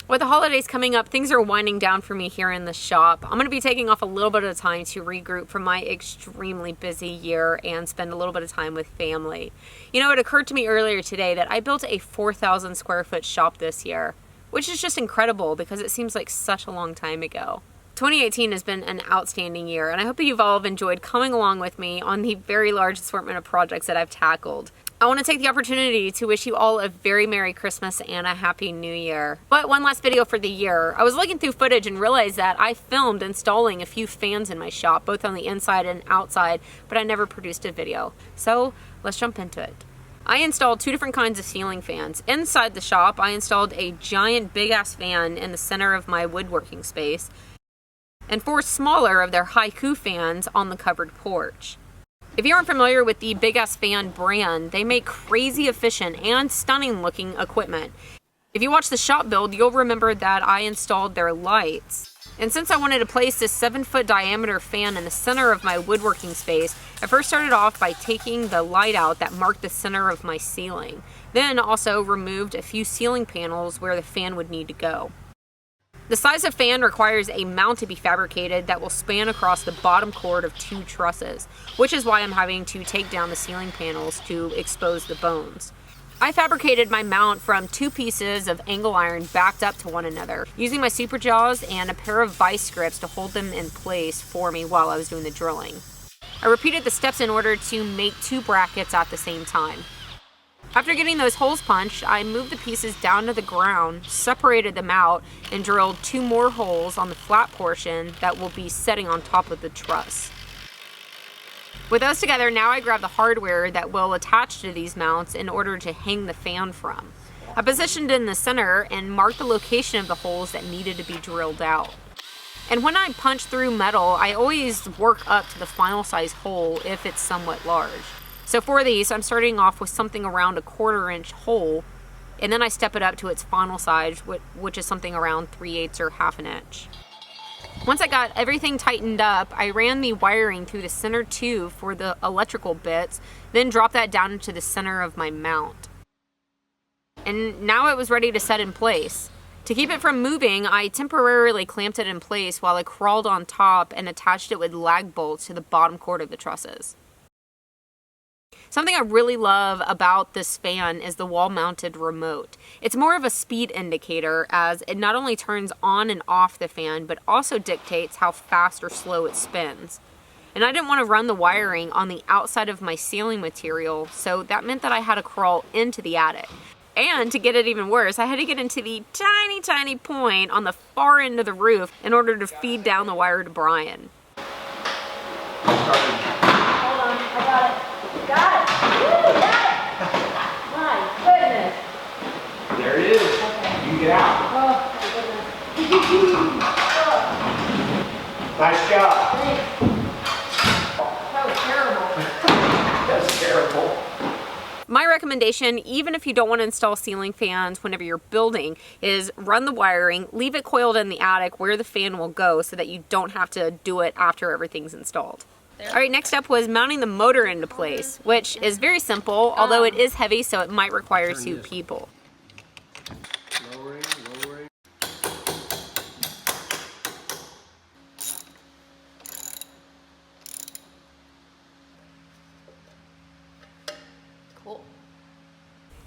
With the holidays coming up, things are winding down for me here in the shop. I'm going to be taking off a little bit of time to regroup from my extremely busy year and spend a little bit of time with family. You know, it occurred to me earlier today that I built a 4,000 square foot shop this year, which is just incredible because it seems like such a long time ago. 2018 has been an outstanding year, and I hope that you've all enjoyed coming along with me on the very large assortment of projects that I've tackled. I want to take the opportunity to wish you all a very Merry Christmas and a Happy New Year. But one last video for the year. I was looking through footage and realized that I filmed installing a few fans in my shop, both on the inside and outside, but I never produced a video. So let's jump into it. I installed two different kinds of ceiling fans. Inside the shop, I installed a giant big-ass fan in the center of my woodworking space, and four smaller of their Haiku fans on the covered porch. If you aren't familiar with the Big Ass Fan brand, they make crazy efficient and stunning looking equipment. If you watch the shop build, you'll remember that I installed their lights. And since I wanted to place this 7-foot diameter fan in the center of my woodworking space, I first started off by taking the light out that marked the center of my ceiling. Then also removed a few ceiling panels where the fan would need to go. The size of fan requires a mount to be fabricated that will span across the bottom cord of 2 trusses, which is why I'm having to take down the ceiling panels to expose the bones. I fabricated my mount from 2 pieces of angle iron backed up to one another, using my super jaws and a pair of vice grips to hold them in place for me while I was doing the drilling. I repeated the steps in order to make 2 brackets at the same time. After getting those holes punched, I moved the pieces down to the ground, separated them out, and drilled 2 more holes on the flat portion that will be setting on top of the truss. With those together, now I grab the hardware that will attach to these mounts in order to hang the fan from. I positioned it in the center and marked the location of the holes that needed to be drilled out. And when I punch through metal, I always work up to the final size hole if it's somewhat large. So for these, I'm starting off with something around a 1/4 inch hole, and then I step it up to its final size, which is something around 3/8 or 1/2 inch. Once I got everything tightened up, I ran the wiring through the center tube for the electrical bits, then dropped that down into the center of my mount. And now it was ready to set in place. To keep it from moving, I temporarily clamped it in place while I crawled on top and attached it with lag bolts to the bottom cord of the trusses. Something I really love about this fan is the wall-mounted remote. It's more of a speed indicator as it not only turns on and off the fan, but also dictates how fast or slow it spins. And I didn't want to run the wiring on the outside of my ceiling material, so that meant that I had to crawl into the attic. And to get it even worse, I had to get into the tiny, tiny point on the far end of the roof in order to feed down the wire to Brian. Hold on, I got it. Got it! Woo, got it! My goodness! There it is. Okay. You can get out. Oh, my goodness. Nice job. Thanks. That was terrible. That's terrible. My recommendation, even if you don't want to install ceiling fans whenever you're building, is run the wiring, leave it coiled in the attic where the fan will go so that you don't have to do it after everything's installed. Alright, next up was mounting the motor into place, which is very simple, although it is heavy, so it might require 2 people. Lowering. Cool.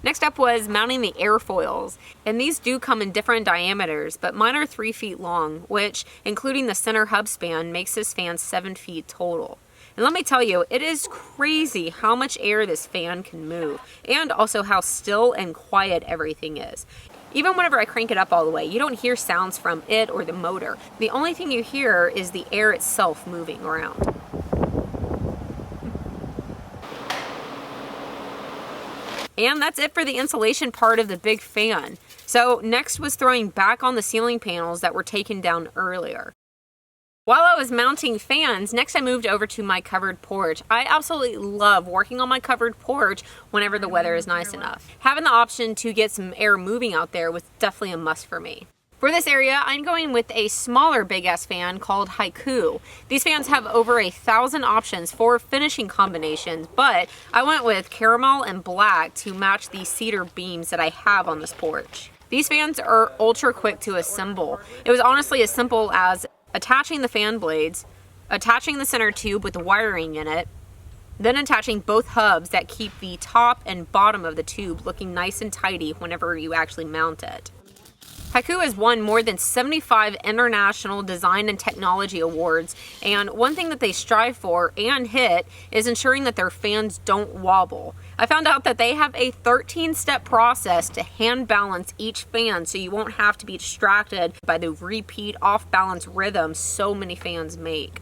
Next up was mounting the airfoils, and these do come in different diameters, but mine are 3 feet long, which, including the center hub span, makes this fan 7 feet total. And let me tell you, it is crazy how much air this fan can move, and also how still and quiet everything is. Even whenever I crank it up all the way, you don't hear sounds from it or the motor. The only thing you hear is the air itself moving around. And that's it for the insulation part of the big fan. So next was throwing back on the ceiling panels that were taken down earlier. While I was mounting fans, next I moved over to my covered porch. I absolutely love working on my covered porch whenever the weather is nice enough. Having the option to get some air moving out there was definitely a must for me. For this area, I'm going with a smaller big ass fan called Haiku. These fans have over 1,000 options for finishing combinations, but I went with caramel and black to match the cedar beams that I have on this porch. These fans are ultra quick to assemble. It was honestly as simple as attaching the fan blades, attaching the center tube with the wiring in it, then attaching both hubs that keep the top and bottom of the tube looking nice and tidy whenever you actually mount it. Haiku has won more than 75 international design and technology awards, and one thing that they strive for and hit is ensuring that their fans don't wobble. I found out that they have a 13-step process to hand balance each fan so you won't have to be distracted by the repeat off-balance rhythm so many fans make.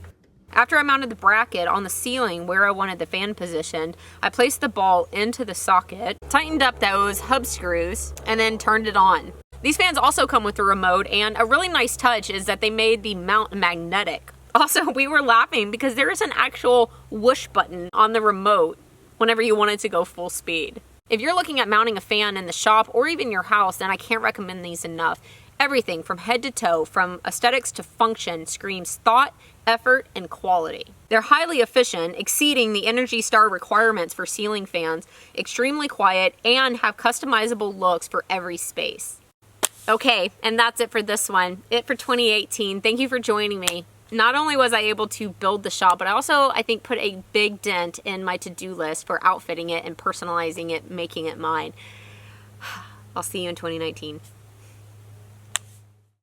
After I mounted the bracket on the ceiling where I wanted the fan positioned, I placed the ball into the socket, tightened up those hub screws, and then turned it on. These fans also come with a remote, and a really nice touch is that they made the mount magnetic. Also, we were laughing because there is an actual whoosh button on the remote whenever you want it to go full speed. If you're looking at mounting a fan in the shop or even your house, then I can't recommend these enough. Everything from head to toe, from aesthetics to function, screams thought, effort, and quality. They're highly efficient, exceeding the Energy Star requirements for ceiling fans, extremely quiet, and have customizable looks for every space. Okay, and that's it for this one. It for 2018. Thank you for joining me. Not only was I able to build the shop, but I also, I think, put a big dent in my to-do list for outfitting it and personalizing it, making it mine. I'll see you in 2019.